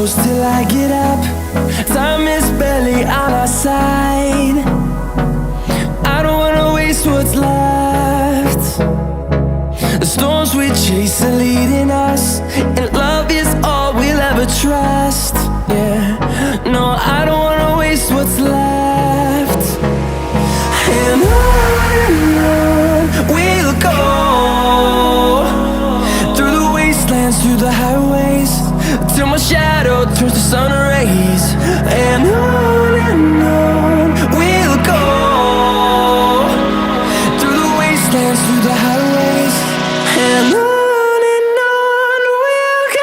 close till I get up. Time is barely on our side. I don't wanna waste what's left. The storms we chase are leading us, and love is all we'll ever trust. Yeah, no, I don't wanna waste what's left. And on we'll go, through the wastelands, through the highways, till my shadow turns to sun rays. And on we'll go, through the wastelands, through the highways, and on we'll go.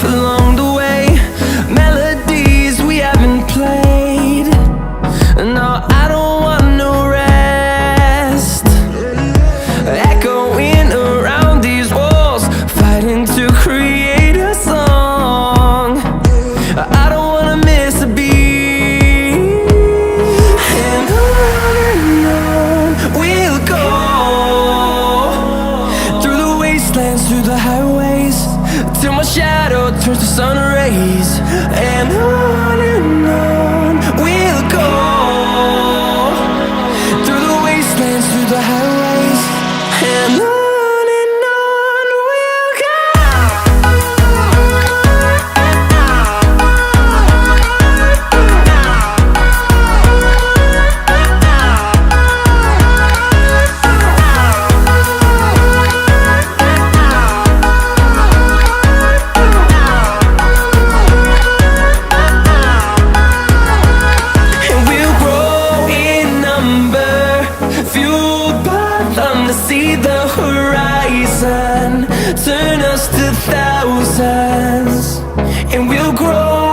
Along the way, melodies we haven't played. No, I don't want no rest. Echoing around these walls, fighting to create a song. I don't wanna miss a beat. And on we'll go, through the wastelands, through the highways, till my shadow turns to sun rays. And on we'll go, through the wastelands, through the highways, and on we'll go. Fueled by them to see the horizon, turn us to thousands, and we'll grow